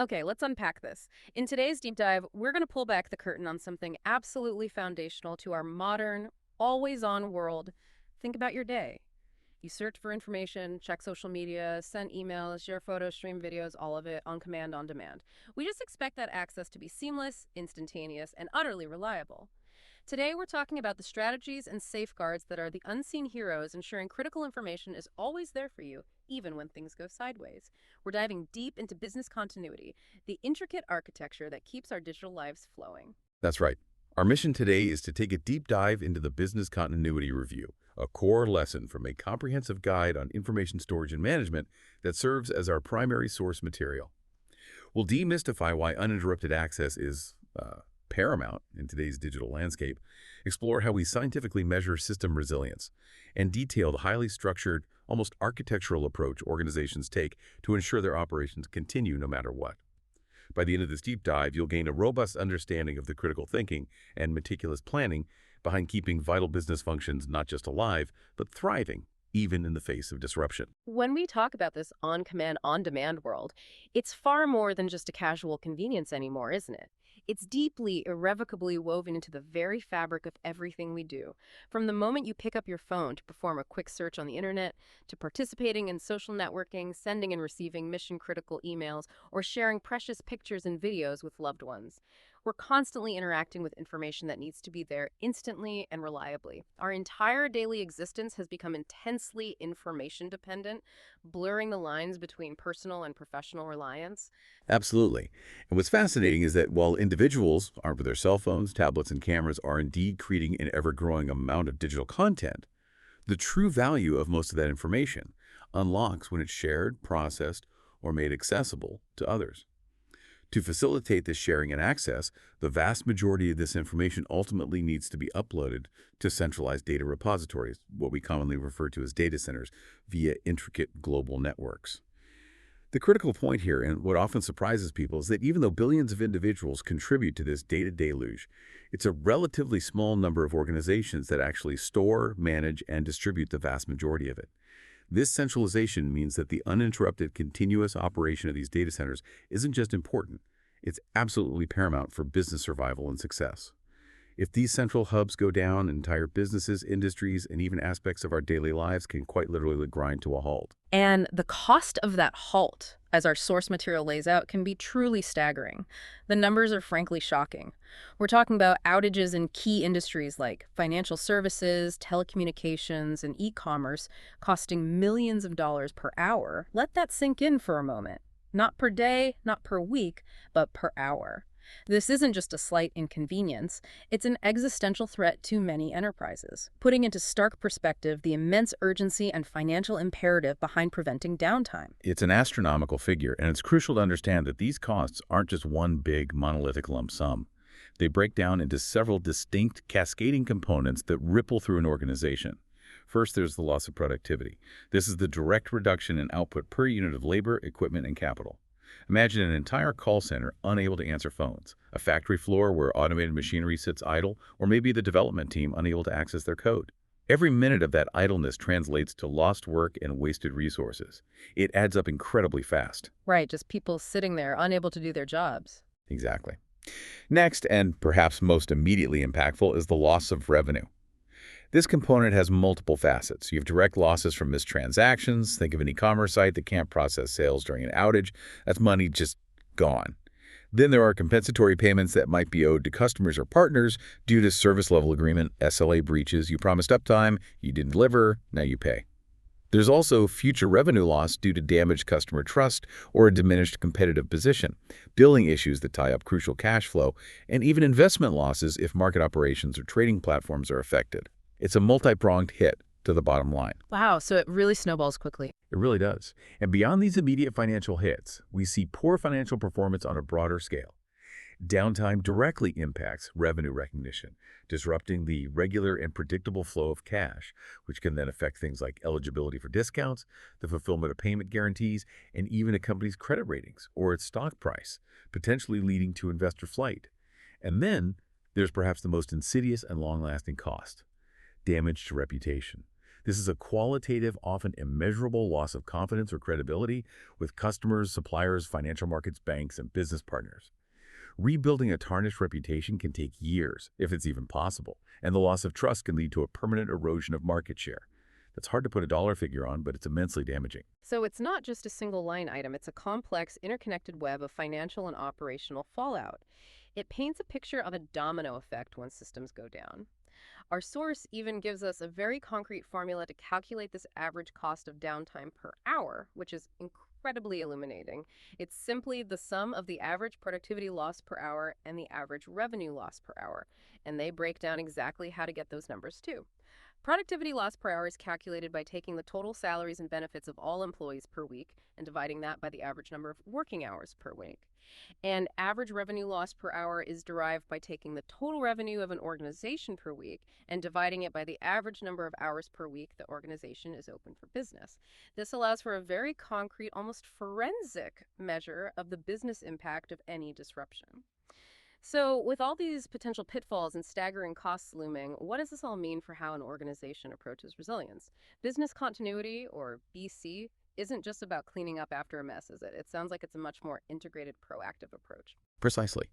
Okay, let's unpack this. In today's deep dive, we're going to pull back the curtain on something absolutely foundational to our modern, always-on world. Think about your day. You search for information, check social media, send emails, share photos, stream videos, all of it on command, on demand. We just expect that access to be seamless, instantaneous, and utterly reliable. Today, we're talking about the strategies and safeguards that are the unseen heroes ensuring critical information is always there for you, even when things go sideways. We're diving deep into business continuity, the intricate architecture that keeps our digital lives flowing. That's right. Our mission today is to take a deep dive into the Business Continuity Review, a core lesson from a comprehensive guide on information storage and management that serves as our primary source material. We'll demystify why uninterrupted access is paramount in today's digital landscape, explore how we scientifically measure system resilience, and detail the highly structured, almost architectural approach organizations take to ensure their operations continue no matter what. By the end of this deep dive, you'll gain a robust understanding of the critical thinking and meticulous planning behind keeping vital business functions not just alive, but thriving, even in the face of disruption. When we talk about this on command, on demand world, it's far more than just a casual convenience anymore, isn't it? It's deeply, irrevocably woven into the very fabric of everything we do. From the moment you pick up your phone to perform a quick search on the internet, to participating in social networking, sending and receiving mission-critical emails, or sharing precious pictures and videos with loved ones. We're constantly interacting with information that needs to be there instantly and reliably. Our entire daily existence has become intensely information dependent, blurring the lines between personal and professional reliance. Absolutely. And what's fascinating is that while individuals, armed with their cell phones, tablets, and cameras, are indeed creating an ever-growing amount of digital content, the true value of most of that information unlocks when it's shared, processed, or made accessible to others. To facilitate this sharing and access, the vast majority of this information ultimately needs to be uploaded to centralized data repositories, what we commonly refer to as data centers, via intricate global networks. The critical point here, and what often surprises people, is that even though billions of individuals contribute to this data deluge, it's a relatively small number of organizations that actually store, manage, and distribute the vast majority of it. This centralization means that the uninterrupted continuous operation of these data centers isn't just important, it's absolutely paramount for business survival and success. If these central hubs go down, entire businesses, industries, and even aspects of our daily lives can quite literally grind to a halt. And the cost of that halt, as our source material lays out, can be truly staggering. The numbers are frankly shocking. We're talking about outages in key industries like financial services, telecommunications, and e-commerce costing millions of dollars per hour. Let that sink in for a moment. Not per day, not per week, but per hour. This isn't just a slight inconvenience, it's an existential threat to many enterprises, putting into stark perspective the immense urgency and financial imperative behind preventing downtime. It's an astronomical figure, and it's crucial to understand that these costs aren't just one big monolithic lump sum. They break down into several distinct cascading components that ripple through an organization. First, there's the loss of productivity. This is the direct reduction in output per unit of labor, equipment, and capital. Imagine an entire call center unable to answer phones, a factory floor where automated machinery sits idle, or maybe the development team unable to access their code. Every minute of that idleness translates to lost work and wasted resources. It adds up incredibly fast. Right, just people sitting there unable to do their jobs. Exactly. Next, and perhaps most immediately impactful, is the loss of revenue. This component has multiple facets. You have direct losses from missed transactions. Think of an e-commerce site that can't process sales during an outage. That's money just gone. Then there are compensatory payments that might be owed to customers or partners due to service level agreement, SLA breaches. You promised uptime, you didn't deliver, now you pay. There's also future revenue loss due to damaged customer trust or a diminished competitive position, billing issues that tie up crucial cash flow, and even investment losses if market operations or trading platforms are affected. It's a multi-pronged hit to the bottom line. Wow, so it really snowballs quickly. It really does. And beyond these immediate financial hits, we see poor financial performance on a broader scale. Downtime directly impacts revenue recognition, disrupting the regular and predictable flow of cash, which can then affect things like eligibility for discounts, the fulfillment of payment guarantees, and even a company's credit ratings or its stock price, potentially leading to investor flight. And then there's perhaps the most insidious and long-lasting cost: damage to reputation. This is a qualitative, often immeasurable loss of confidence or credibility with customers, suppliers, financial markets, banks, and business partners. Rebuilding a tarnished reputation can take years, if it's even possible, and the loss of trust can lead to a permanent erosion of market share. That's hard to put a dollar figure on, but it's immensely damaging. So it's not just a single line item, it's a complex, interconnected web of financial and operational fallout. It paints a picture of a domino effect when systems go down. Our source even gives us a very concrete formula to calculate this average cost of downtime per hour, which is incredibly illuminating. It's simply the sum of the average productivity loss per hour and the average revenue loss per hour, and they break down exactly how to get those numbers too. Productivity loss per hour is calculated by taking the total salaries and benefits of all employees per week and dividing that by the average number of working hours per week. And average revenue loss per hour is derived by taking the total revenue of an organization per week and dividing it by the average number of hours per week the organization is open for business. This allows for a very concrete, almost forensic measure of the business impact of any disruption. So, with all these potential pitfalls and staggering costs looming, what does this all mean for how an organization approaches resilience? Business continuity, or BC, isn't just about cleaning up after a mess, is it? It sounds like it's a much more integrated, proactive approach. Precisely.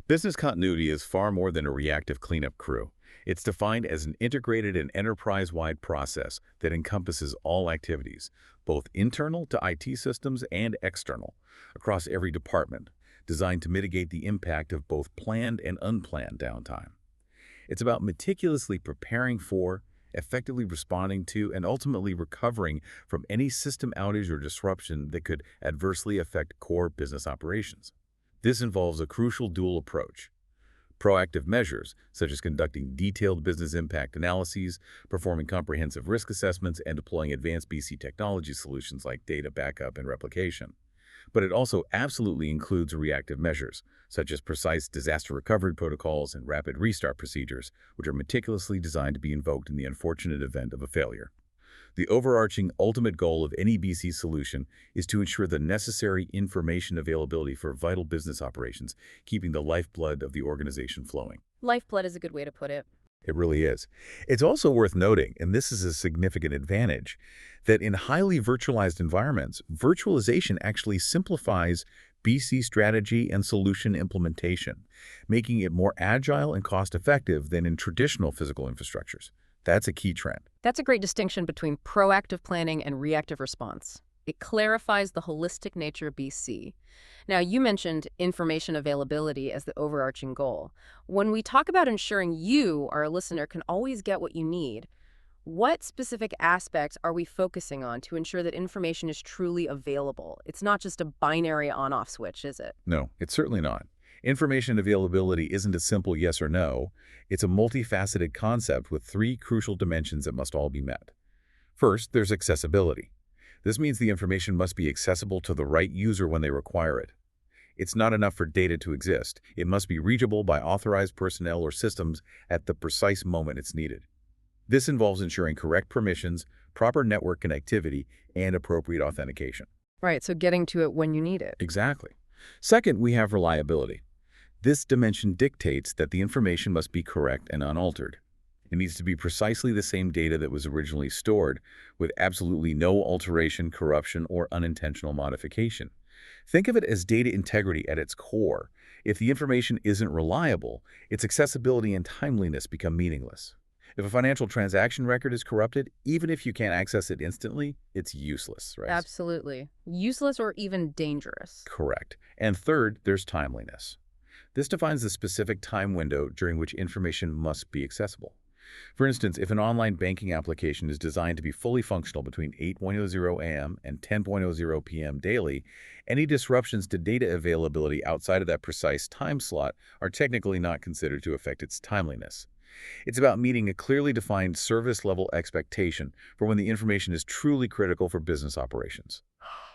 Business continuity is far more than a reactive cleanup crew. It's defined as an integrated and enterprise-wide process that encompasses all activities, both internal to IT systems and external, across every department, designed to mitigate the impact of both planned and unplanned downtime. It's about meticulously preparing for, effectively responding to, and ultimately recovering from any system outage or disruption that could adversely affect core business operations. This involves a crucial dual approach. Proactive measures, such as conducting detailed business impact analyses, performing comprehensive risk assessments, and deploying advanced BC technology solutions like data backup and replication. But it also absolutely includes reactive measures, such as precise disaster recovery protocols and rapid restart procedures, which are meticulously designed to be invoked in the unfortunate event of a failure. The overarching ultimate goal of any BC solution is to ensure the necessary information availability for vital business operations, keeping the lifeblood of the organization flowing. Lifeblood is a good way to put it. It really is. It's also worth noting, and this is a significant advantage, that in highly virtualized environments, virtualization actually simplifies BC strategy and solution implementation, making it more agile and cost-effective than in traditional physical infrastructures. That's a key trend. That's a great distinction between proactive planning and reactive response. It clarifies the holistic nature of BC. Now, you mentioned information availability as the overarching goal. When we talk about ensuring you, our listener, can always get what you need, what specific aspects are we focusing on to ensure that information is truly available? It's not just a binary on-off switch, is it? No, it's certainly not. Information availability isn't a simple yes or no. It's a multifaceted concept with three crucial dimensions that must all be met. First, there's accessibility. This means the information must be accessible to the right user when they require it. It's not enough for data to exist. It must be reachable by authorized personnel or systems at the precise moment it's needed. This involves ensuring correct permissions, proper network connectivity, and appropriate authentication. Right, so getting to it when you need it. Exactly. Second, we have reliability. This dimension dictates that the information must be correct and unaltered. It needs to be precisely the same data that was originally stored, with absolutely no alteration, corruption, or unintentional modification. Think of it as data integrity at its core. If the information isn't reliable, its accessibility and timeliness become meaningless. If a financial transaction record is corrupted, even if you can't access it instantly, it's useless, right? Absolutely. Useless or even dangerous. Correct. And third, there's timeliness. This defines the specific time window during which information must be accessible. For instance, if an online banking application is designed to be fully functional between 8:00 a.m. and 10:00 p.m. daily, any disruptions to data availability outside of that precise time slot are technically not considered to affect its timeliness. It's about meeting a clearly defined service-level expectation for when the information is truly critical for business operations.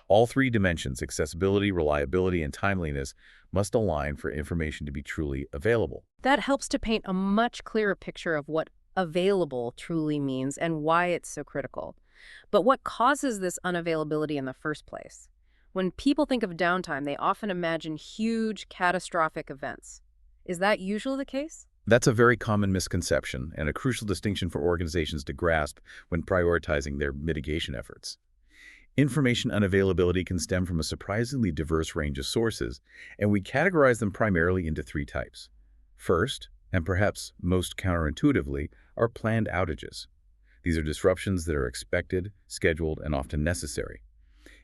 All three dimensions, accessibility, reliability, and timeliness, must align for information to be truly available. That helps to paint a much clearer picture of what available truly means and why it's so critical. But what causes this unavailability in the first place? When people think of downtime, they often imagine huge, catastrophic events. Is that usually the case? That's a very common misconception and a crucial distinction for organizations to grasp when prioritizing their mitigation efforts. Information unavailability can stem from a surprisingly diverse range of sources, and we categorize them primarily into three types. First, and perhaps most counterintuitively, are planned outages. These are disruptions that are expected, scheduled, and often necessary.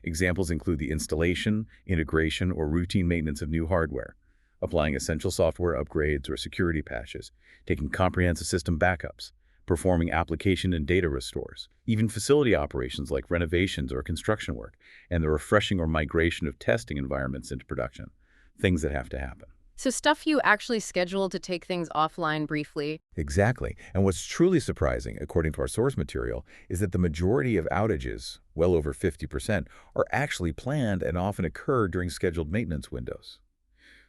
Examples include the installation, integration, or routine maintenance of new hardware, applying essential software upgrades or security patches, taking comprehensive system backups, performing application and data restores, even facility operations like renovations or construction work, and the refreshing or migration of testing environments into production, things that have to happen. So stuff you actually scheduled to take things offline briefly. Exactly. And what's truly surprising, according to our source material, is that the majority of outages, well over 50%, are actually planned and often occur during scheduled maintenance windows.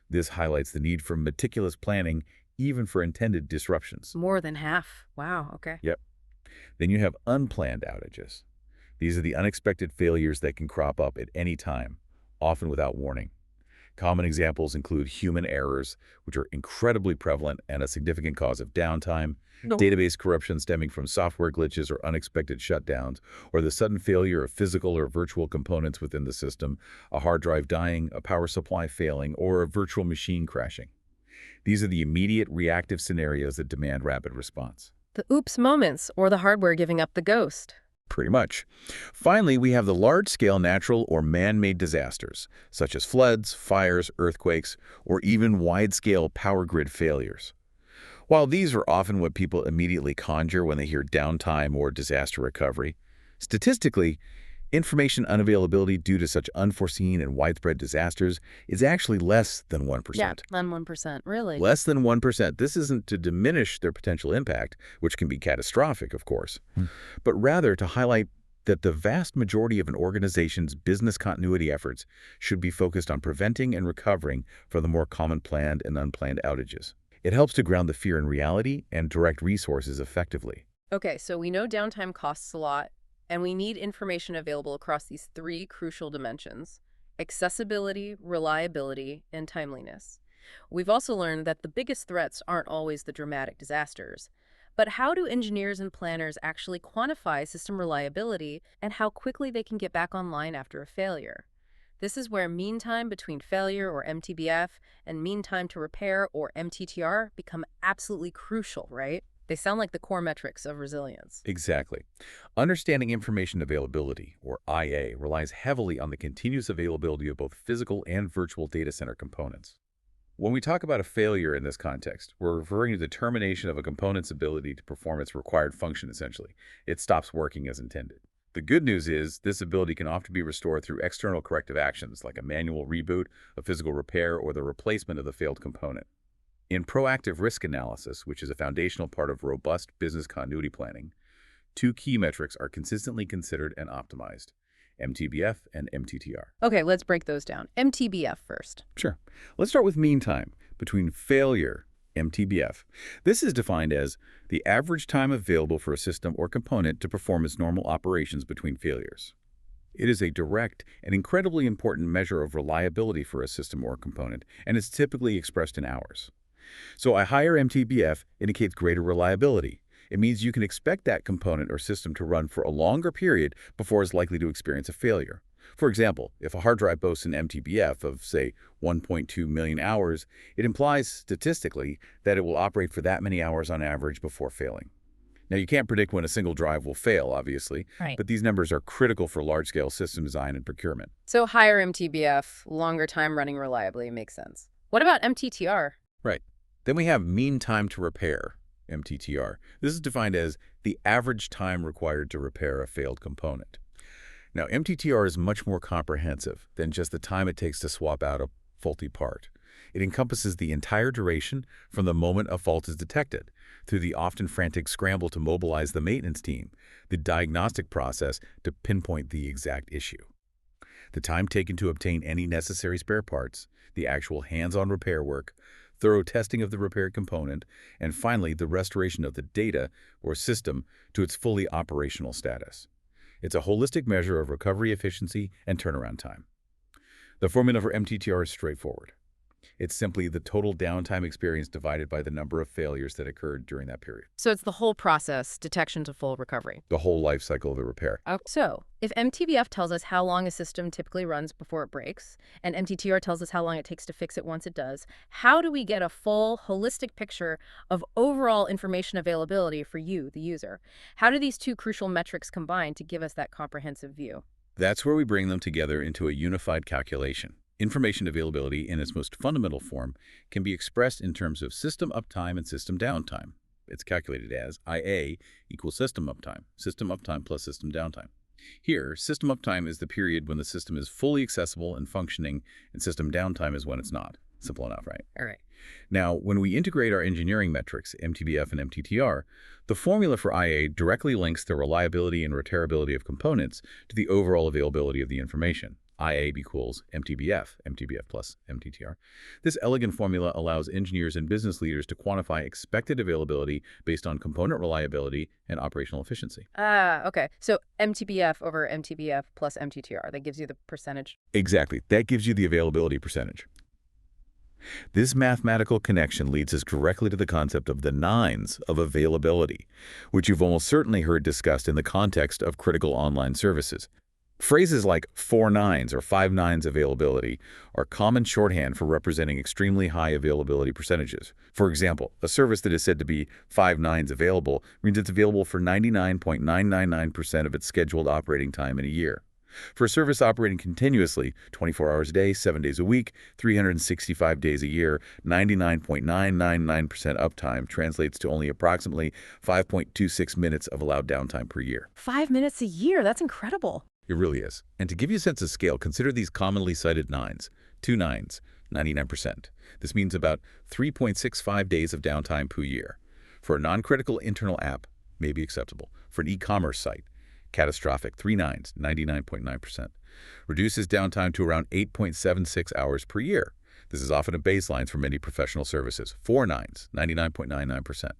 This highlights the need for meticulous planning, even for intended disruptions. More than half. Wow, okay. Yep. Then you have unplanned outages. These are the unexpected failures that can crop up at any time, often without warning. Common examples include human errors, which are incredibly prevalent and a significant cause of downtime, No. database corruption stemming from software glitches or unexpected shutdowns, or the sudden failure of physical or virtual components within the system, a hard drive dying, a power supply failing, or a virtual machine crashing. These are the immediate reactive scenarios that demand rapid response. The oops moments, or the hardware giving up the ghost. Pretty much. Finally, we have the large-scale natural or man-made disasters, such as floods, fires, earthquakes, or even wide-scale power grid failures. While these are often what people immediately conjure when they hear downtime or disaster recovery, statistically, information unavailability due to such unforeseen and widespread disasters is actually less than 1%. Yeah, than 1%, really. Less than 1%. This isn't to diminish their potential impact, which can be catastrophic, of course, but rather to highlight that the vast majority of an organization's business continuity efforts should be focused on preventing and recovering from the more common planned and unplanned outages. It helps to ground the fear in reality and direct resources effectively. Okay, so we know downtime costs a lot, and we need information available across these three crucial dimensions: accessibility, reliability, and timeliness. We've also learned that the biggest threats aren't always the dramatic disasters. But how do engineers and planners actually quantify system reliability and how quickly they can get back online after a failure? This is where mean time between failure, or MTBF, and mean time to repair, or MTTR, become absolutely crucial, right? They sound like the core metrics of resilience. Exactly. Understanding information availability, or IA, relies heavily on the continuous availability of both physical and virtual data center components. When we talk about a failure in this context, we're referring to the termination of a component's ability to perform its required function, essentially. It stops working as intended. The good news is this ability can often be restored through external corrective actions like a manual reboot, a physical repair, or the replacement of the failed component. In proactive risk analysis, which is a foundational part of robust business continuity planning, two key metrics are consistently considered and optimized: MTBF and MTTR. Okay, let's break those down. MTBF first. Sure. Let's start with mean time between failure, MTBF. This is defined as the average time available for a system or component to perform its normal operations between failures. It is a direct and incredibly important measure of reliability for a system or component, and is typically expressed in hours. So a higher MTBF indicates greater reliability. It means you can expect that component or system to run for a longer period before it's likely to experience a failure. For example, if a hard drive boasts an MTBF of, say, 1.2 million hours, it implies statistically that it will operate for that many hours on average before failing. Now, you can't predict when a single drive will fail, obviously, Right. but these numbers are critical for large-scale system design and procurement. So higher MTBF, longer time running reliably, makes sense. What about MTTR? Right. Then we have mean time to repair, MTTR. This is defined as the average time required to repair a failed component. Now, MTTR is much more comprehensive than just the time it takes to swap out a faulty part. It encompasses the entire duration from the moment a fault is detected, through the often frantic scramble to mobilize the maintenance team, the diagnostic process to pinpoint the exact issue, the time taken to obtain any necessary spare parts, the actual hands-on repair work, thorough testing of the repaired component, and finally, the restoration of the data or system to its fully operational status. It's a holistic measure of recovery efficiency and turnaround time. The formula for MTTR is straightforward. It's simply the total downtime experience divided by the number of failures that occurred during that period. So it's the whole process, detection to full recovery. The whole life cycle of the repair. So, if MTBF tells us how long a system typically runs before it breaks, and MTTR tells us how long it takes to fix it once it does, how do we get a full, holistic picture of overall information availability for you, the user? How do these two crucial metrics combine to give us that comprehensive view? That's where we bring them together into a unified calculation. Information availability in its most fundamental form can be expressed in terms of system uptime and system downtime. It's calculated as IA equals system uptime plus system downtime. Here, system uptime is the period when the system is fully accessible and functioning, and system downtime is when it's not. Simple enough, right? All right. Now, when we integrate our engineering metrics, MTBF and MTTR, the formula for IA directly links the reliability and repairability of components to the overall availability of the information. IA equals MTBF plus MTTR. This elegant formula allows engineers and business leaders to quantify expected availability based on component reliability and operational efficiency. Okay. So MTBF over MTBF plus MTTR, that gives you the percentage. Exactly. That gives you the availability percentage. This mathematical connection leads us directly to the concept of the nines of availability, which you've almost certainly heard discussed in the context of critical online services. Phrases like 4 nines or 5 nines availability are common shorthand for representing extremely high availability percentages. For example, a service that is said to be 5 nines available means it's available for 99.999% of its scheduled operating time in a year. For a service operating continuously, 24 hours a day, 7 days a week, 365 days a year, 99.999% uptime translates to only approximately 5.26 minutes of allowed downtime per year. 5 minutes a year, that's incredible. It really is. And to give you a sense of scale, consider these commonly cited nines. 2 nines, 99%. This means about 3.65 days of downtime per year. For a non-critical internal app, may be acceptable. For an e-commerce site, catastrophic, 3 nines, 99.9%. Reduces downtime to around 8.76 hours per year. This is often a baseline for many professional services. 4 nines, 99.99%.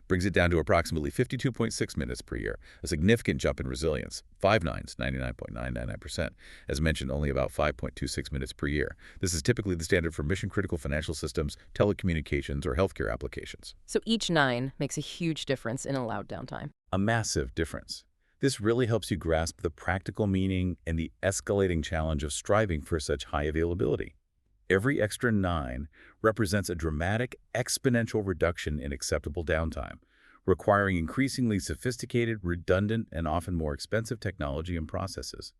Brings it down to approximately 52.6 minutes per year, a significant jump in resilience. 5 nines, 99.999%. As mentioned, only about 5.26 minutes per year. This is typically the standard for mission-critical financial systems, telecommunications, or healthcare applications. So each 9 makes a huge difference in allowed downtime. A massive difference. This really helps you grasp the practical meaning and the escalating challenge of striving for such high availability. Every extra 9 represents a dramatic exponential reduction in acceptable downtime, requiring increasingly sophisticated, redundant, and often more expensive technology and processes.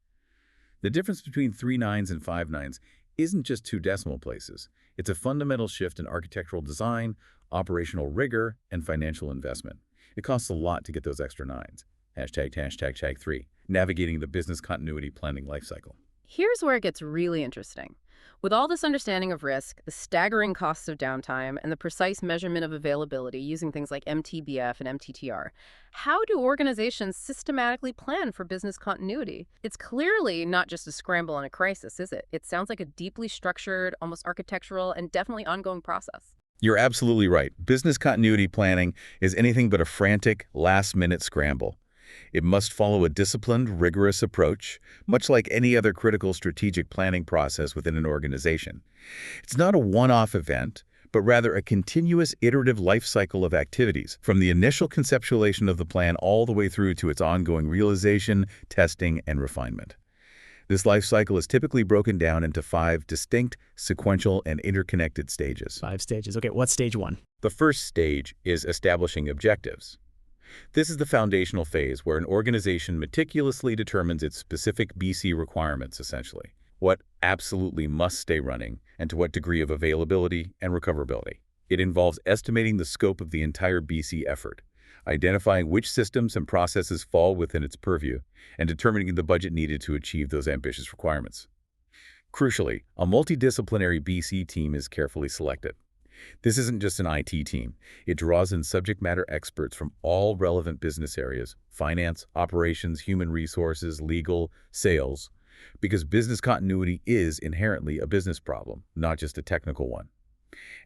The difference between 3 nines and 5 nines isn't just 2 decimal places. It's a fundamental shift in architectural design, operational rigor, and financial investment. It costs a lot to get those extra 9s. Hashtag 3, navigating the business continuity planning lifecycle. Here's where it gets really interesting. With all this understanding of risk, the staggering costs of downtime, and the precise measurement of availability using things like MTBF and MTTR, how do organizations systematically plan for business continuity? It's clearly not just a scramble in a crisis, is it? It sounds like a deeply structured, almost architectural, and definitely ongoing process. You're absolutely right. Business continuity planning is anything but a frantic, last-minute scramble. It must follow a disciplined, rigorous approach, much like any other critical strategic planning process within an organization. It's not a one-off event, but rather a continuous iterative life cycle of activities, from the initial conceptualization of the plan all the way through to its ongoing realization, testing, and refinement. This life cycle is typically broken down into 5 distinct, sequential, and interconnected stages. 5 stages. Okay, what's stage 1? The first stage is establishing objectives. This is the foundational phase where an organization meticulously determines its specific BC requirements, essentially. What absolutely must stay running, and to what degree of availability and recoverability. It involves estimating the scope of the entire BC effort, identifying which systems and processes fall within its purview, and determining the budget needed to achieve those ambitious requirements. Crucially, a multidisciplinary BC team is carefully selected. This isn't just an IT team. It draws in subject matter experts from all relevant business areas: finance, operations, human resources, legal, sales, because business continuity is inherently a business problem, not just a technical one.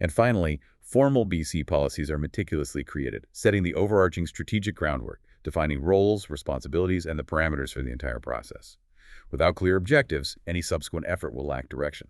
And finally, formal BC policies are meticulously created, setting the overarching strategic groundwork, defining roles, responsibilities, and the parameters for the entire process. Without clear objectives, any subsequent effort will lack direction.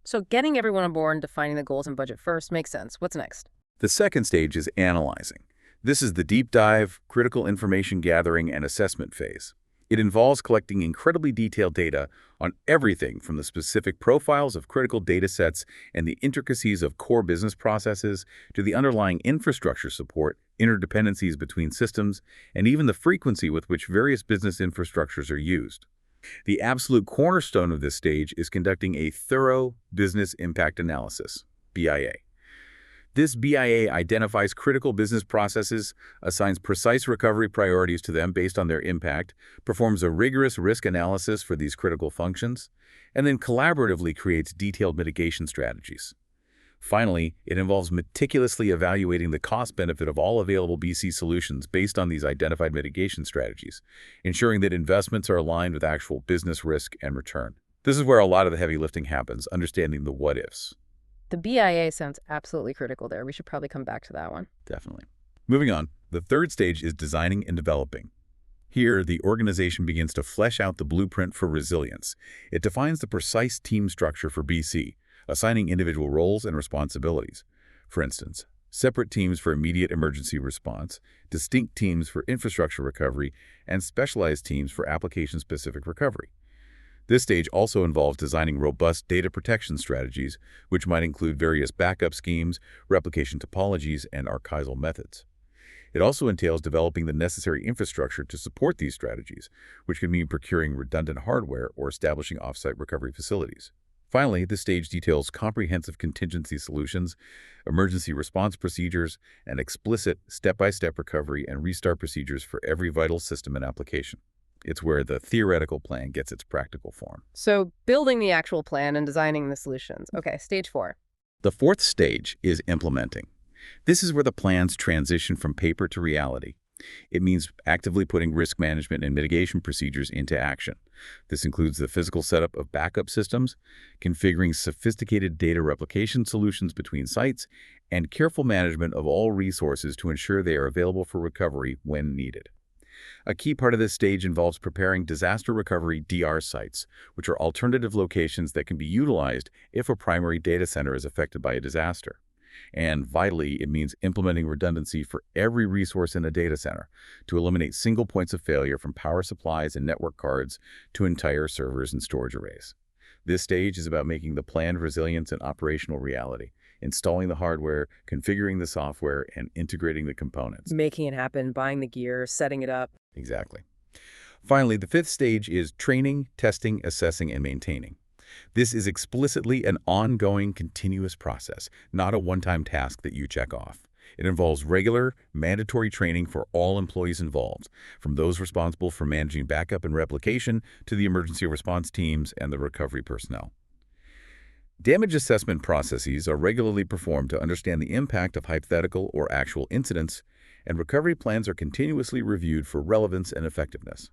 So getting everyone on board and defining the goals and budget first makes sense. What's next? The second stage is analyzing. This is the deep dive, critical information gathering, and assessment phase. It involves collecting incredibly detailed data on everything from the specific profiles of critical data sets and the intricacies of core business processes to the underlying infrastructure support, interdependencies between systems, and even the frequency with which various business infrastructures are used. The absolute cornerstone of this stage is conducting a thorough business impact analysis, BIA. This BIA identifies critical business processes, assigns precise recovery priorities to them based on their impact, performs a rigorous risk analysis for these critical functions, and then collaboratively creates detailed mitigation strategies. Finally, it involves meticulously evaluating the cost-benefit of all available BC solutions based on these identified mitigation strategies, ensuring that investments are aligned with actual business risk and return. This is where a lot of the heavy lifting happens, understanding the what-ifs. The BIA sounds absolutely critical there. We should probably come back to that one. Definitely. Moving on, the third stage is designing and developing. Here, the organization begins to flesh out the blueprint for resilience. It defines the precise team structure for BC, assigning individual roles and responsibilities. For instance, separate teams for immediate emergency response, distinct teams for infrastructure recovery, and specialized teams for application-specific recovery. This stage also involves designing robust data protection strategies, which might include various backup schemes, replication topologies, and archival methods. It also entails developing the necessary infrastructure to support these strategies, which can mean procuring redundant hardware or establishing off-site recovery facilities. Finally, this stage details comprehensive contingency solutions, emergency response procedures, and explicit step-by-step recovery and restart procedures for every vital system and application. It's where the theoretical plan gets its practical form. So building the actual plan and designing the solutions. Okay, stage 4. The fourth stage is implementing. This is where the plans transition from paper to reality. It means actively putting risk management and mitigation procedures into action. This includes the physical setup of backup systems, configuring sophisticated data replication solutions between sites, and careful management of all resources to ensure they are available for recovery when needed. A key part of this stage involves preparing disaster recovery DR sites, which are alternative locations that can be utilized if a primary data center is affected by a disaster. And vitally, it means implementing redundancy for every resource in a data center to eliminate single points of failure from power supplies and network cards to entire servers and storage arrays. This stage is about making the planned resilience an operational reality, installing the hardware, configuring the software, and integrating the components. Making it happen, buying the gear, setting it up. Exactly. Finally, the fifth stage is training, testing, assessing, and maintaining. This is explicitly an ongoing, continuous process, not a one-time task that you check off. It involves regular, mandatory training for all employees involved, from those responsible for managing backup and replication to the emergency response teams and the recovery personnel. Damage assessment processes are regularly performed to understand the impact of hypothetical or actual incidents, and recovery plans are continuously reviewed for relevance and effectiveness.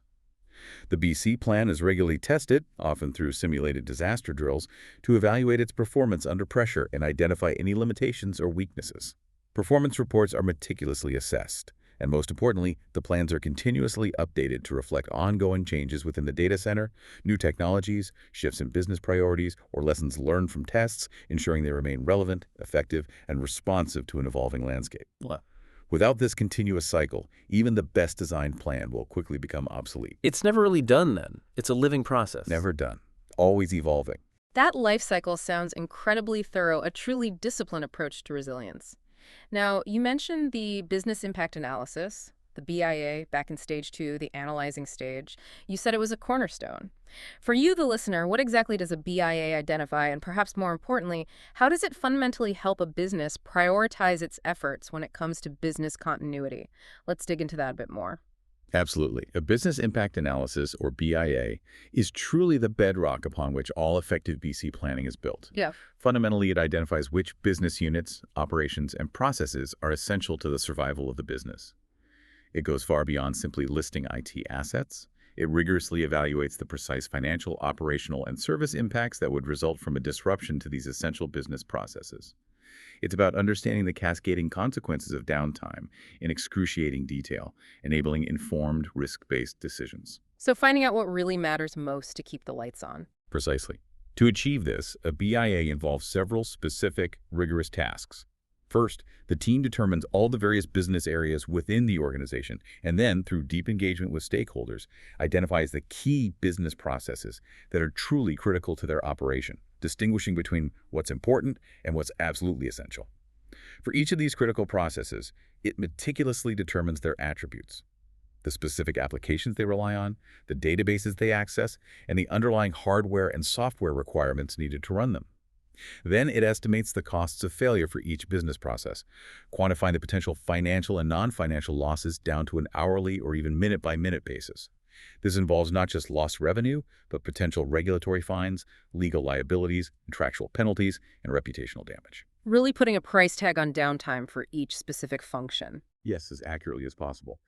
The BC plan is regularly tested, often through simulated disaster drills, to evaluate its performance under pressure and identify any limitations or weaknesses. Performance reports are meticulously assessed, and most importantly, the plans are continuously updated to reflect ongoing changes within the data center, new technologies, shifts in business priorities, or lessons learned from tests, ensuring they remain relevant, effective, and responsive to an evolving landscape. Without this continuous cycle, even the best designed plan will quickly become obsolete. It's never really done then. It's a living process. Never done. Always evolving. That life cycle sounds incredibly thorough, a truly disciplined approach to resilience. Now, you mentioned the business impact analysis, the BIA back in stage 2, the analyzing stage. You said it was a cornerstone. For you, the listener, what exactly does a BIA identify, and perhaps more importantly, how does it fundamentally help a business prioritize its efforts when it comes to business continuity? Let's dig into that a bit more. Absolutely. A business impact analysis, or BIA, is truly the bedrock upon which all effective BC planning is built. Yeah. Fundamentally, it identifies which business units, operations, and processes are essential to the survival of the business. It goes far beyond simply listing IT assets. It rigorously evaluates the precise financial, operational, and service impacts that would result from a disruption to these essential business processes. It's about understanding the cascading consequences of downtime in excruciating detail, enabling informed, risk-based decisions. So finding out what really matters most to keep the lights on. Precisely. To achieve this, a BIA involves several specific, rigorous tasks. First, the team determines all the various business areas within the organization, and then, through deep engagement with stakeholders, identifies the key business processes that are truly critical to their operation, distinguishing between what's important and what's absolutely essential. For each of these critical processes, it meticulously determines their attributes, the specific applications they rely on, the databases they access, and the underlying hardware and software requirements needed to run them. Then it estimates the costs of failure for each business process, quantifying the potential financial and non-financial losses down to an hourly or even minute-by-minute basis. This involves not just lost revenue, but potential regulatory fines, legal liabilities, contractual penalties, and reputational damage. Really putting a price tag on downtime for each specific function. Yes, as accurately as possible.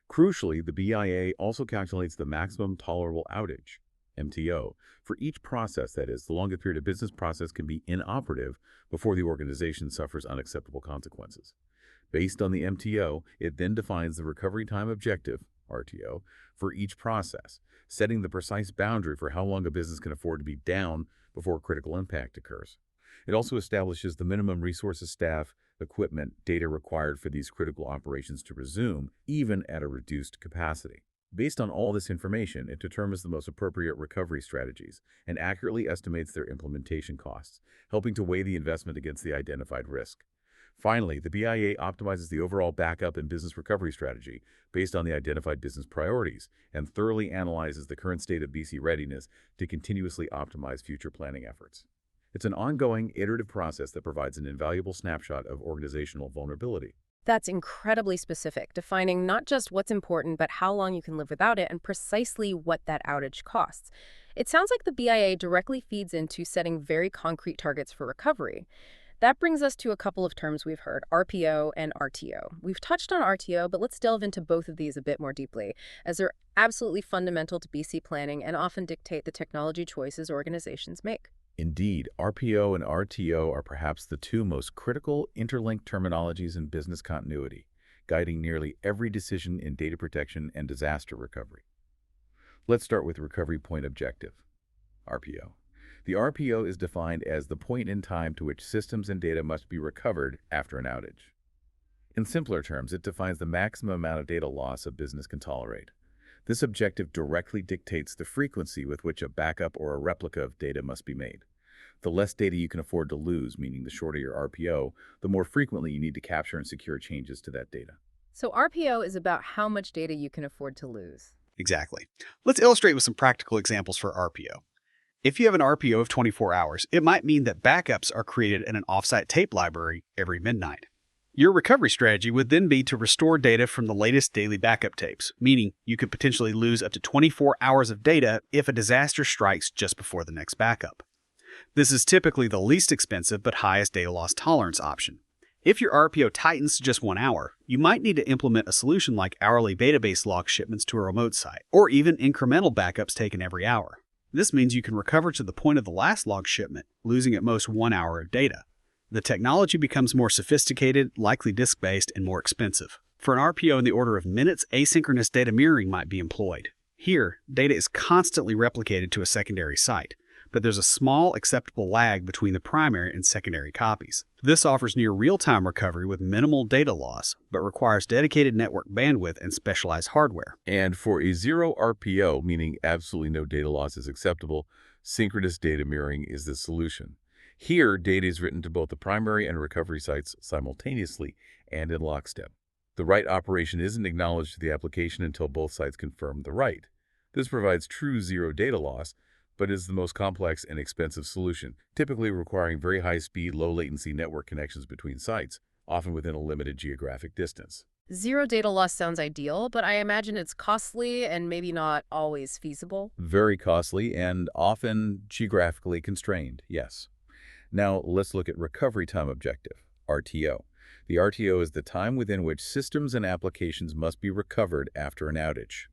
Crucially, the BIA also calculates the maximum tolerable outage, MTO, for each process. That is, the longest period a business process can be inoperative before the organization suffers unacceptable consequences. Based on the MTO, it then defines the recovery time objective, RTO, for each process, setting the precise boundary for how long a business can afford to be down before critical impact occurs. It also establishes the minimum resources, staff, equipment, data required for these critical operations to resume, even at a reduced capacity. Based on all this information, it determines the most appropriate recovery strategies and accurately estimates their implementation costs, helping to weigh the investment against the identified risk. Finally, the BIA optimizes the overall backup and business recovery strategy based on the identified business priorities and thoroughly analyzes the current state of BC readiness to continuously optimize future planning efforts. It's an ongoing, iterative process that provides an invaluable snapshot of organizational vulnerability. That's incredibly specific, defining not just what's important, but how long you can live without it and precisely what that outage costs. It sounds like the BIA directly feeds into setting very concrete targets for recovery. That brings us to a couple of terms we've heard, RPO and RTO. We've touched on RTO, but let's delve into both of these a bit more deeply, as they're absolutely fundamental to BC planning and often dictate the technology choices organizations make. Indeed, RPO and RTO are perhaps the two most critical interlinked terminologies in business continuity, guiding nearly every decision in data protection and disaster recovery. Let's start with recovery point objective, RPO. The RPO is defined as the point in time to which systems and data must be recovered after an outage. In simpler terms, it defines the maximum amount of data loss a business can tolerate. This objective directly dictates the frequency with which a backup or a replica of data must be made. The less data you can afford to lose, meaning the shorter your RPO, the more frequently you need to capture and secure changes to that data. So RPO is about how much data you can afford to lose. Exactly. Let's illustrate with some practical examples for RPO. If you have an RPO of 24 hours, it might mean that backups are created in an offsite tape library every midnight. Your recovery strategy would then be to restore data from the latest daily backup tapes, meaning you could potentially lose up to 24 hours of data if a disaster strikes just before the next backup. This is typically the least expensive but highest data loss tolerance option. If your RPO tightens to just 1 hour, you might need to implement a solution like hourly database log shipments to a remote site, or even incremental backups taken every hour. This means you can recover to the point of the last log shipment, losing at most 1 hour of data. The technology becomes more sophisticated, likely disk-based, and more expensive. For an RPO in the order of minutes, asynchronous data mirroring might be employed. Here, data is constantly replicated to a secondary site, but there's a small acceptable lag between the primary and secondary copies. This offers near real-time recovery with minimal data loss, but requires dedicated network bandwidth and specialized hardware. And for a zero RPO, meaning absolutely no data loss is acceptable, synchronous data mirroring is the solution. Here, data is written to both the primary and recovery sites simultaneously and in lockstep. The write operation isn't acknowledged to the application until both sites confirm the write. This provides true zero data loss, but is the most complex and expensive solution, typically requiring very high-speed, low-latency network connections between sites, often within a limited geographic distance. Zero data loss sounds ideal, but I imagine it's costly and maybe not always feasible. Very costly and often geographically constrained, yes. Now, let's look at recovery time objective, RTO. The RTO is the time within which systems and applications must be recovered after an outage.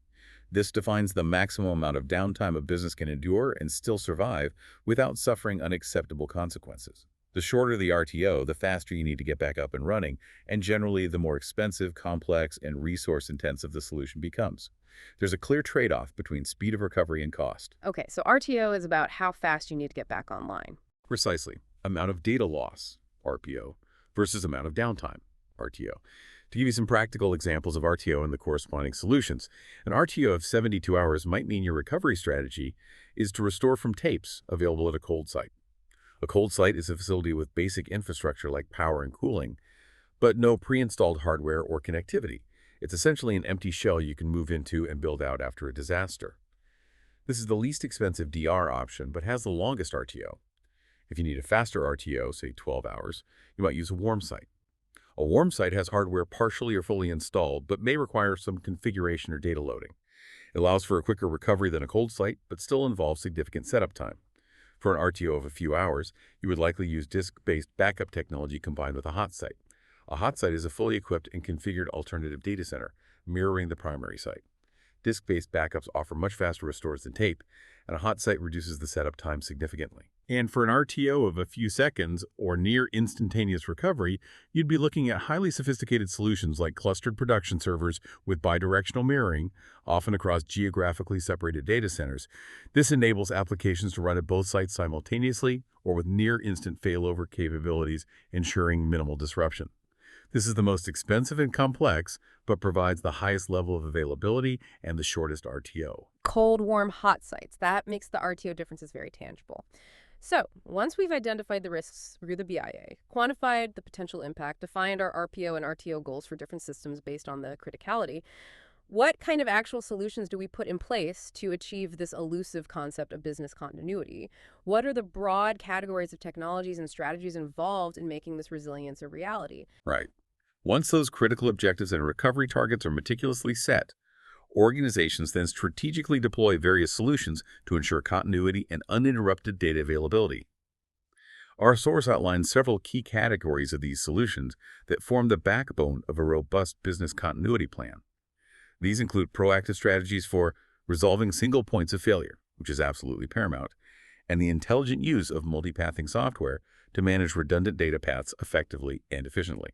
This defines the maximum amount of downtime a business can endure and still survive without suffering unacceptable consequences. The shorter the RTO, the faster you need to get back up and running, and generally the more expensive, complex, and resource-intensive the solution becomes. There's a clear trade-off between speed of recovery and cost. Okay, so RTO is about how fast you need to get back online. Precisely. Amount of data loss, RPO, versus amount of downtime, RTO. To give you some practical examples of RTO and the corresponding solutions, an RTO of 72 hours might mean your recovery strategy is to restore from tapes available at a cold site. A cold site is a facility with basic infrastructure like power and cooling, but no pre-installed hardware or connectivity. It's essentially an empty shell you can move into and build out after a disaster. This is the least expensive DR option, but has the longest RTO. If you need a faster RTO, say 12 hours, you might use a warm site. A warm site has hardware partially or fully installed, but may require some configuration or data loading. It allows for a quicker recovery than a cold site, but still involves significant setup time. For an RTO of a few hours, you would likely use disk-based backup technology combined with a hot site. A hot site is a fully equipped and configured alternative data center, mirroring the primary site. Disk-based backups offer much faster restores than tape, and a hot site reduces the setup time significantly. And for an RTO of a few seconds or near instantaneous recovery, you'd be looking at highly sophisticated solutions like clustered production servers with bidirectional mirroring, often across geographically separated data centers. This enables applications to run at both sites simultaneously or with near-instant failover capabilities, ensuring minimal disruption. This is the most expensive and complex, but provides the highest level of availability and the shortest RTO. Cold, warm, hot sites. That makes the RTO differences very tangible. So, once we've identified the risks through the BIA, quantified the potential impact, defined our RPO and RTO goals for different systems based on the criticality, what kind of actual solutions do we put in place to achieve this elusive concept of business continuity? What are the broad categories of technologies and strategies involved in making this resilience a reality? Right. Once those critical objectives and recovery targets are meticulously set, organizations then strategically deploy various solutions to ensure continuity and uninterrupted data availability. Our source outlines several key categories of these solutions that form the backbone of a robust business continuity plan. These include proactive strategies for resolving single points of failure, which is absolutely paramount, and the intelligent use of multipathing software to manage redundant data paths effectively and efficiently.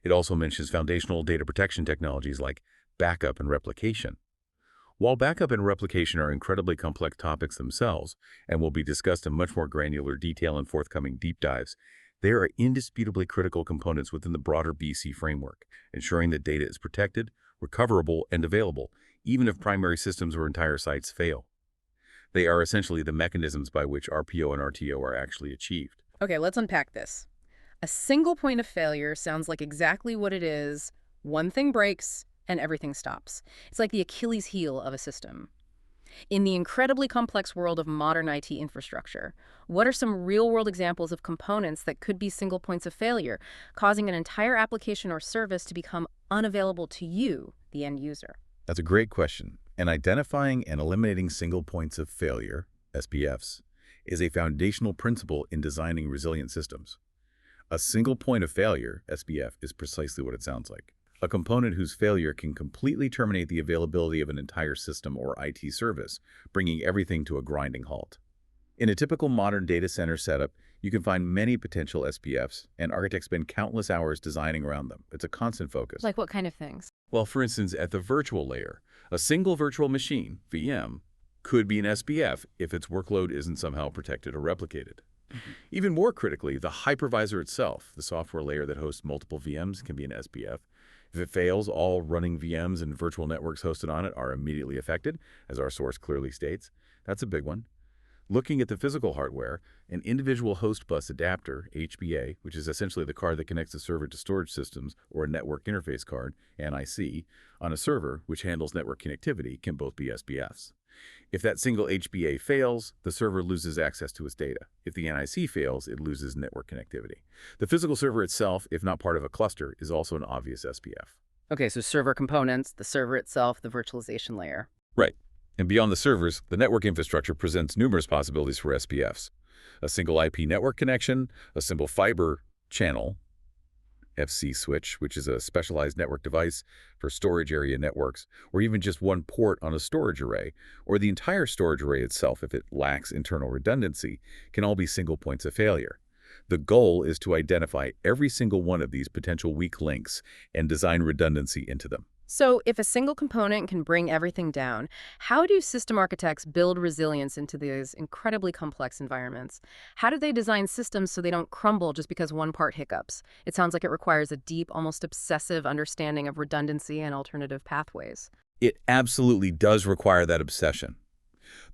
It also mentions foundational data protection technologies like backup and replication. While backup and replication are incredibly complex topics themselves and will be discussed in much more granular detail in forthcoming deep dives, they are indisputably critical components within the broader BC framework, ensuring that data is protected, recoverable, and available, even if primary systems or entire sites fail. They are essentially the mechanisms by which RPO and RTO are actually achieved. Okay, let's unpack this. A single point of failure sounds like exactly what it is. One thing breaks, and everything stops. It's like the Achilles heel of a system. In the incredibly complex world of modern IT infrastructure, what are some real-world examples of components that could be single points of failure, causing an entire application or service to become unavailable to you, the end user? That's a great question. And identifying and eliminating single points of failure, SPFs, is a foundational principle in designing resilient systems. A single point of failure, SPF, is precisely what it sounds like. A component whose failure can completely terminate the availability of an entire system or IT service, bringing everything to a grinding halt. In a typical modern data center setup, you can find many potential SPFs, and architects spend countless hours designing around them. It's a constant focus. Like what kind of things? Well, for instance, at the virtual layer, a single virtual machine, VM, could be an SPF if its workload isn't somehow protected or replicated. Even more critically, the hypervisor itself, the software layer that hosts multiple VMs, can be an SPF. If it fails, all running VMs and virtual networks hosted on it are immediately affected, as our source clearly states. That's a big one. Looking at the physical hardware, an individual host bus adapter, HBA, which is essentially the card that connects the server to storage systems, or a network interface card, NIC, on a server, which handles network connectivity, can both be SPFs. If that single HBA fails, the server loses access to its data. If the NIC fails, it loses network connectivity. The physical server itself, if not part of a cluster, is also an obvious SPF. Okay, so server components, the server itself, the virtualization layer. Right. And beyond the servers, the network infrastructure presents numerous possibilities for SPFs. A single IP network connection, a simple fiber channel, FC switch, which is a specialized network device for storage area networks, or even just one port on a storage array, or the entire storage array itself if it lacks internal redundancy, can all be single points of failure. The goal is to identify every single one of these potential weak links and design redundancy into them. So if a single component can bring everything down, how do system architects build resilience into these incredibly complex environments? How do they design systems so they don't crumble just because one part hiccups? It sounds like it requires a deep, almost obsessive understanding of redundancy and alternative pathways. It absolutely does require that obsession.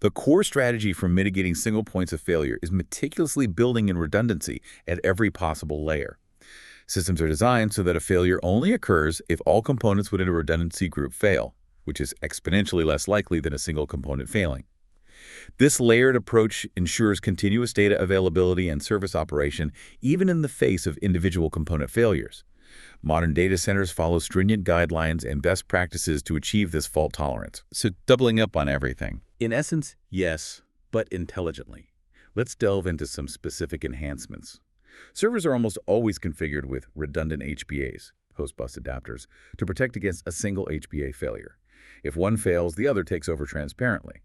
The core strategy for mitigating single points of failure is meticulously building in redundancy at every possible layer. Systems are designed so that a failure only occurs if all components within a redundancy group fail, which is exponentially less likely than a single component failing. This layered approach ensures continuous data availability and service operation even in the face of individual component failures. Modern data centers follow stringent guidelines and best practices to achieve this fault tolerance. So doubling up on everything. In essence, yes, but intelligently. Let's delve into some specific enhancements. Servers are almost always configured with redundant HBAs, host bus adapters, to protect against a single HBA failure. If one fails, the other takes over transparently.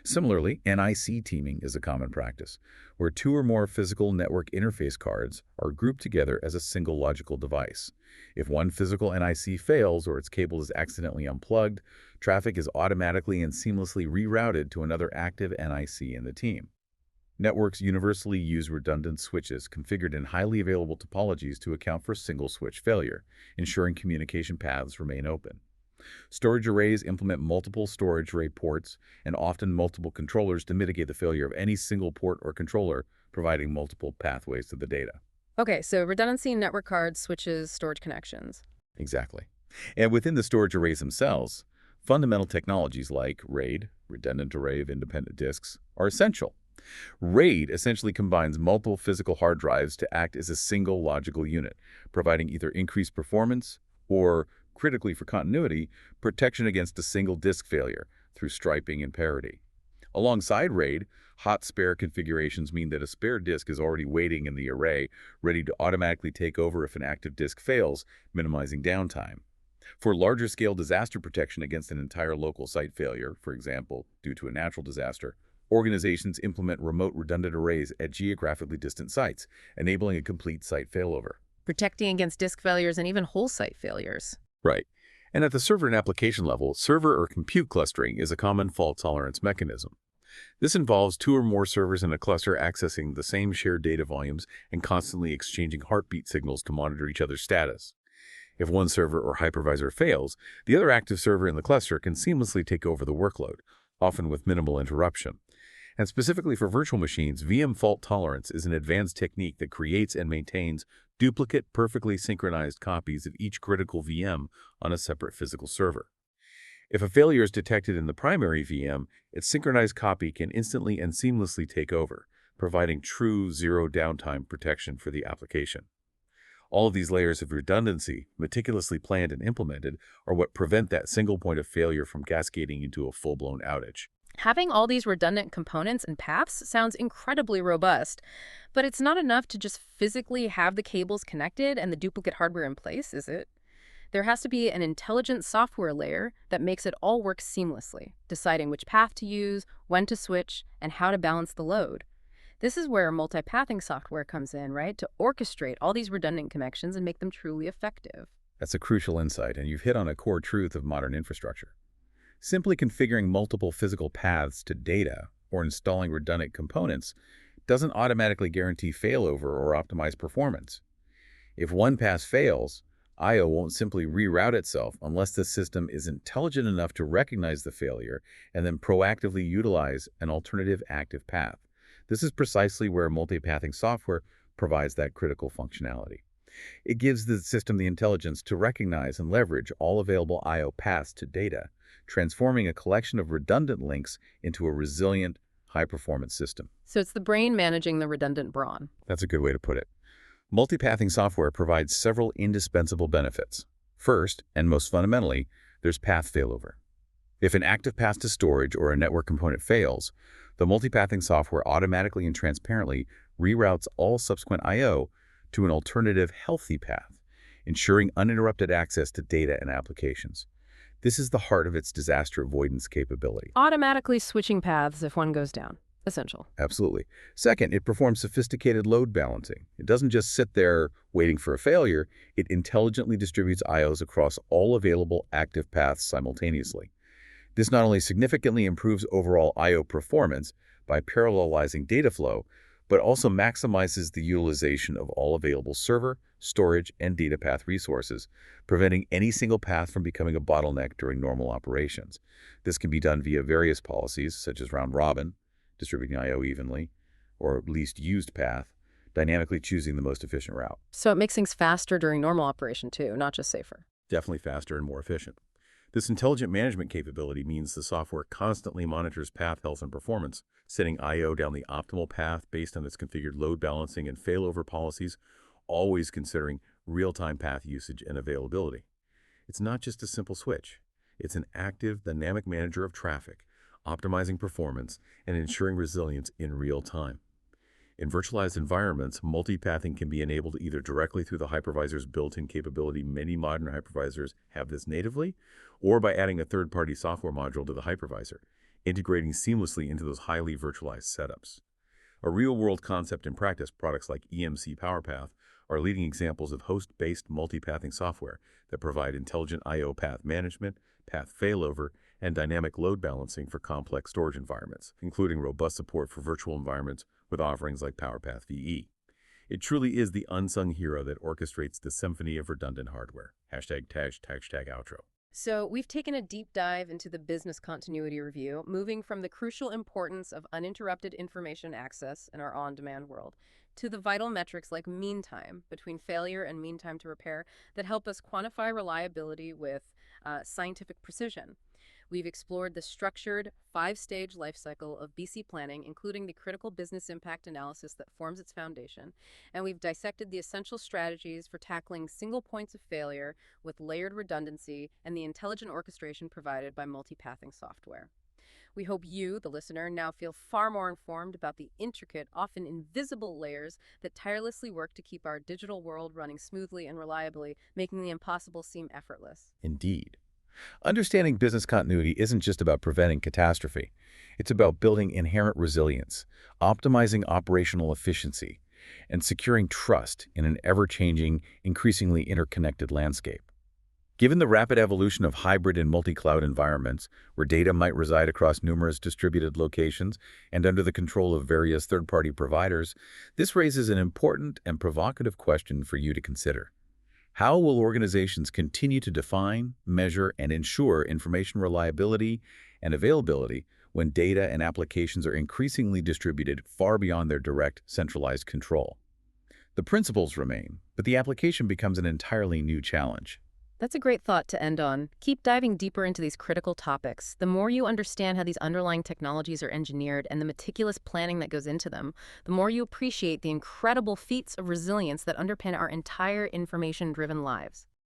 Similarly, NIC teaming is a common practice, where two or more physical network interface cards are grouped together as a single logical device. If one physical NIC fails or its cable is accidentally unplugged, traffic is automatically and seamlessly rerouted to another active NIC in the team. Networks universally use redundant switches configured in highly available topologies to account for single switch failure, ensuring communication paths remain open. Storage arrays implement multiple storage array ports and often multiple controllers to mitigate the failure of any single port or controller, providing multiple pathways to the data. Okay, so redundancy in network cards, switches, storage connections. Exactly. And within the storage arrays themselves, fundamental technologies like RAID, redundant array of independent disks, are essential. RAID essentially combines multiple physical hard drives to act as a single logical unit, providing either increased performance or, critically for continuity, protection against a single disk failure through striping and parity. Alongside RAID, hot spare configurations mean that a spare disk is already waiting in the array, ready to automatically take over if an active disk fails, minimizing downtime. For larger-scale disaster protection against an entire local site failure, for example, due to a natural disaster, organizations implement remote redundant arrays at geographically distant sites, enabling a complete site failover. Protecting against disk failures and even whole site failures. Right. And at the server and application level, server or compute clustering is a common fault tolerance mechanism. This involves two or more servers in a cluster accessing the same shared data volumes and constantly exchanging heartbeat signals to monitor each other's status. If one server or hypervisor fails, the other active server in the cluster can seamlessly take over the workload, often with minimal interruption. And specifically for virtual machines, VM fault tolerance is an advanced technique that creates and maintains duplicate, perfectly synchronized copies of each critical VM on a separate physical server. If a failure is detected in the primary VM, its synchronized copy can instantly and seamlessly take over, providing true zero downtime protection for the application. All of these layers of redundancy, meticulously planned and implemented, are what prevent that single point of failure from cascading into a full-blown outage. Having all these redundant components and paths sounds incredibly robust, but it's not enough to just physically have the cables connected and the duplicate hardware in place, is it? There has to be an intelligent software layer that makes it all work seamlessly, deciding which path to use, when to switch, and how to balance the load. This is where multipathing software comes in, right? To orchestrate all these redundant connections and make them truly effective. That's a crucial insight, and you've hit on a core truth of modern infrastructure. Simply configuring multiple physical paths to data or installing redundant components doesn't automatically guarantee failover or optimize performance. If one path fails, I/O won't simply reroute itself unless the system is intelligent enough to recognize the failure and then proactively utilize an alternative active path. This is precisely where multipathing software provides that critical functionality. It gives the system the intelligence to recognize and leverage all available I/O paths to data, transforming a collection of redundant links into a resilient, high-performance system. So it's the brain managing the redundant brawn. That's a good way to put it. Multipathing software provides several indispensable benefits. First, and most fundamentally, there's path failover. If an active path to storage or a network component fails, the multipathing software automatically and transparently reroutes all subsequent I/O to an alternative healthy path, ensuring uninterrupted access to data and applications. This is the heart of its disaster avoidance capability. Automatically switching paths if one goes down. Essential. Absolutely. Second, it performs sophisticated load balancing. It doesn't just sit there waiting for a failure. It intelligently distributes IOs across all available active paths simultaneously. This not only significantly improves overall IO performance by parallelizing data flow, but also maximizes the utilization of all available server, storage, and data path resources, preventing any single path from becoming a bottleneck during normal operations. This can be done via various policies, such as round robin, distributing IO evenly, or least used path, dynamically choosing the most efficient route. So it makes things faster during normal operation too, not just safer. Definitely faster and more efficient. This intelligent management capability means the software constantly monitors path health and performance, setting IO down the optimal path based on its configured load balancing and failover policies, always considering real-time path usage and availability. It's not just a simple switch. It's an active, dynamic manager of traffic, optimizing performance and ensuring resilience in real time. In virtualized environments, multipathing can be enabled either directly through the hypervisor's built-in capability — many modern hypervisors have this natively — or by adding a third-party software module to the hypervisor, integrating seamlessly into those highly virtualized setups. A real-world concept in practice, products like EMC PowerPath are leading examples of host-based multipathing software that provide intelligent IO path management, path failover, and dynamic load balancing for complex storage environments, including robust support for virtual environments with offerings like PowerPath VE. It truly is the unsung hero that orchestrates the symphony of redundant hardware. #outro. So we've taken a deep dive into the business continuity review, moving from the crucial importance of uninterrupted information access in our on-demand world to the vital metrics like mean time between failure and mean time to repair that help us quantify reliability with scientific precision. We've explored the structured, 5-stage life cycle of BC planning, including the critical business impact analysis that forms its foundation, and we've dissected the essential strategies for tackling single points of failure with layered redundancy and the intelligent orchestration provided by multipathing software. We hope you, the listener, now feel far more informed about the intricate, often invisible layers that tirelessly work to keep our digital world running smoothly and reliably, making the impossible seem effortless. Indeed. Understanding business continuity isn't just about preventing catastrophe. It's about building inherent resilience, optimizing operational efficiency, and securing trust in an ever-changing, increasingly interconnected landscape. Given the rapid evolution of hybrid and multi-cloud environments, where data might reside across numerous distributed locations and under the control of various third-party providers, this raises an important and provocative question for you to consider. How will organizations continue to define, measure, and ensure information reliability and availability when data and applications are increasingly distributed far beyond their direct, centralized control? The principles remain, but the application becomes an entirely new challenge. That's a great thought to end on. Keep diving deeper into these critical topics. The more you understand how these underlying technologies are engineered and the meticulous planning that goes into them, the more you appreciate the incredible feats of resilience that underpin our entire information-driven lives.